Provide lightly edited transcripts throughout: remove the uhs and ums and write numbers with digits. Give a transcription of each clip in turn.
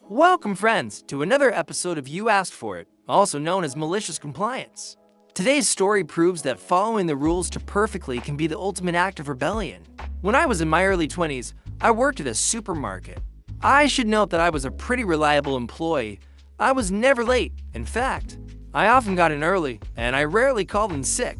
Welcome, friends, to another episode of You Asked For It, also known as Malicious Compliance. Today's story proves that following the rules to perfectly can be the ultimate act of rebellion. When I was in my early 20s, I worked at a supermarket. I should note that I was a pretty reliable employee. I was never late. In fact, I often got in early, and I rarely called in sick.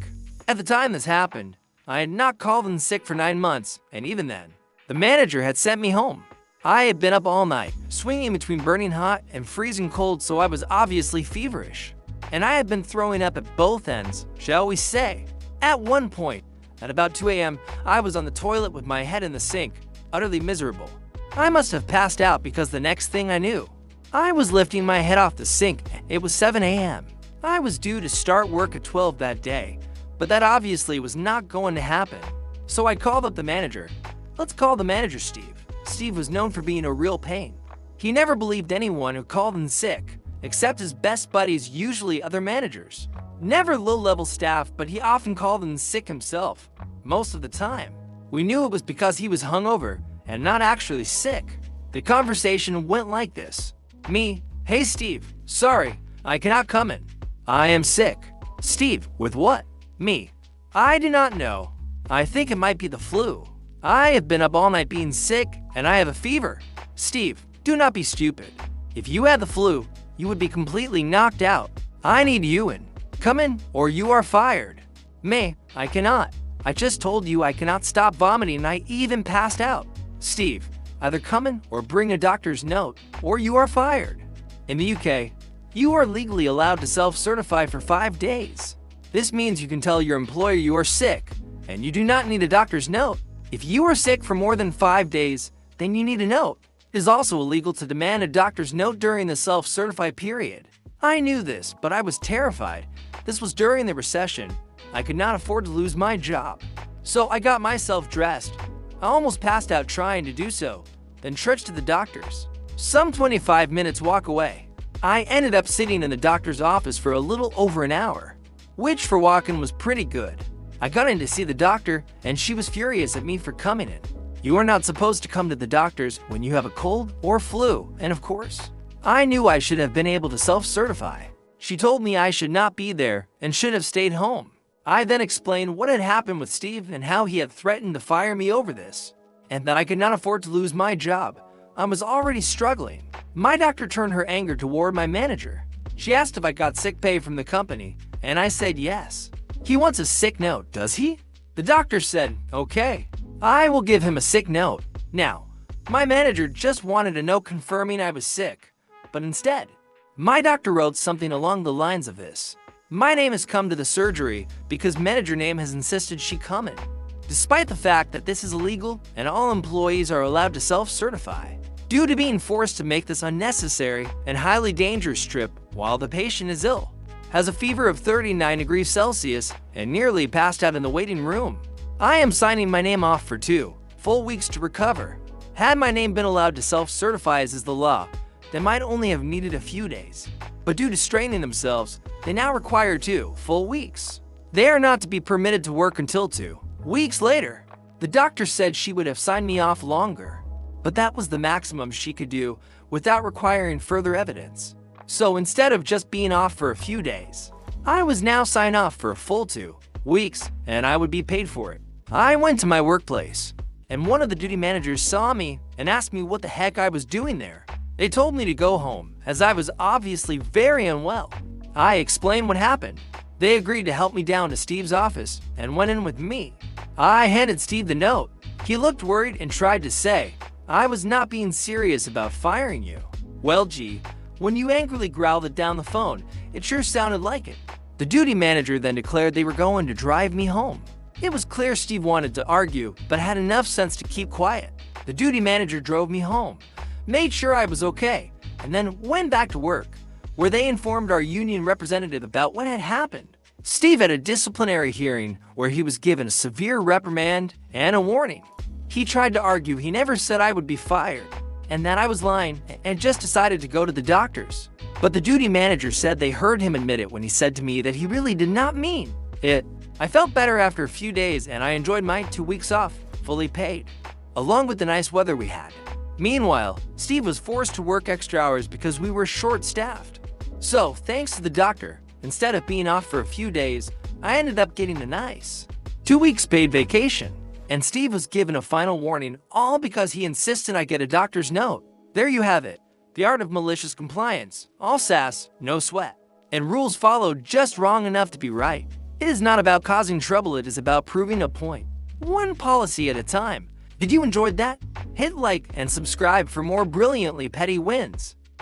At the time this happened, I had not called in sick for 9 months, and even then, the manager had sent me home. I had been up all night, swinging between burning hot and freezing cold, so I was obviously feverish. And I had been throwing up at both ends, shall we say. At one point, at about 2 a.m., I was on the toilet with my head in the sink, utterly miserable. I must have passed out because the next thing I knew, I was lifting my head off the sink. It was 7 a.m. I was due to start work at 12 that day, but that obviously was not going to happen. So I called up the manager. Let's call the manager Steve. Steve was known for being a real pain. He never believed anyone who called in sick, except his best buddies, usually other managers. Never low-level staff, but he often called in sick himself, most of the time. We knew it was because he was hungover and not actually sick. The conversation went like this. Me, hey Steve, sorry, I cannot come in. I am sick. Steve, with what? Me, I do not know. I think it might be the flu. I have been up all night being sick, and I have a fever. Steve, do not be stupid. If you had the flu, you would be completely knocked out. I need you in. Come in, or you are fired. Me, I cannot. I just told you I cannot stop vomiting, and I even passed out. Steve, either come in or bring a doctor's note, or you are fired. In the UK, you are legally allowed to self-certify for 5 days. This means you can tell your employer you are sick, and you do not need a doctor's note. If you are sick for more than 5 days, then you need a note. It is also illegal to demand a doctor's note during the self-certify period. I knew this, but I was terrified. This was during the recession. I could not afford to lose my job. So I got myself dressed. I almost passed out trying to do so, then trudged to the doctor's. Some 25 minutes walk away. I ended up sitting in the doctor's office for a little over an hour, which for walking was pretty good. I got in to see the doctor, and she was furious at me for coming in. You are not supposed to come to the doctor's when you have a cold or flu, and of course, I knew I should have been able to self-certify. She told me I should not be there and should have stayed home. I then explained what had happened with Steve and how he had threatened to fire me over this, and that I could not afford to lose my job. I was already struggling. My doctor turned her anger toward my manager. She asked if I got sick pay from the company, and I said yes. He wants a sick note, does he? The doctor said, okay, I will give him a sick note. Now, my manager just wanted a note confirming I was sick, but instead, my doctor wrote something along the lines of this. My name has come to the surgery because manager name has insisted she come in. Despite the fact that this is illegal and all employees are allowed to self-certify, due to being forced to make this unnecessary and highly dangerous trip while the patient is ill, has a fever of 39 degrees Celsius, and nearly passed out in the waiting room. I am signing my name off for 2 full weeks to recover. Had my name been allowed to self-certify as is the law, they might only have needed a few days. But due to straining themselves, they now require 2 full weeks. They are not to be permitted to work until 2 weeks later. The doctor said she would have signed me off longer, but that was the maximum she could do without requiring further evidence. So instead of just being off for a few days, I was now signed off for a full 2 weeks, and I would be paid for it. I went to my workplace, and one of the duty managers saw me and asked me what the heck I was doing there. They told me to go home, as I was obviously very unwell. I explained what happened. They agreed to help me down to Steve's office and went in with me. I handed Steve the note. He looked worried and tried to say, I was not being serious about firing you. Well, gee, when you angrily growled it down the phone, it sure sounded like it. The duty manager then declared they were going to drive me home. It was clear Steve wanted to argue, but had enough sense to keep quiet. The duty manager drove me home, made sure I was okay, and then went back to work, where they informed our union representative about what had happened. Steve had a disciplinary hearing where he was given a severe reprimand and a warning. He tried to argue he never said I would be fired, and that I was lying and just decided to go to the doctor's. But the duty manager said they heard him admit it when he said to me that he really did not mean it. I felt better after a few days, and I enjoyed my 2 weeks off, fully paid, along with the nice weather we had. Meanwhile, Steve was forced to work extra hours because we were short-staffed. So, thanks to the doctor, instead of being off for a few days, I ended up getting a nice 2 weeks paid vacation. And Steve was given a final warning, all because he insisted I get a doctor's note. There you have it. The art of malicious compliance. All sass, no sweat. And rules followed just wrong enough to be right. It is not about causing trouble, it is about proving a point. One policy at a time. Did you enjoy that? Hit like and subscribe for more brilliantly petty wins.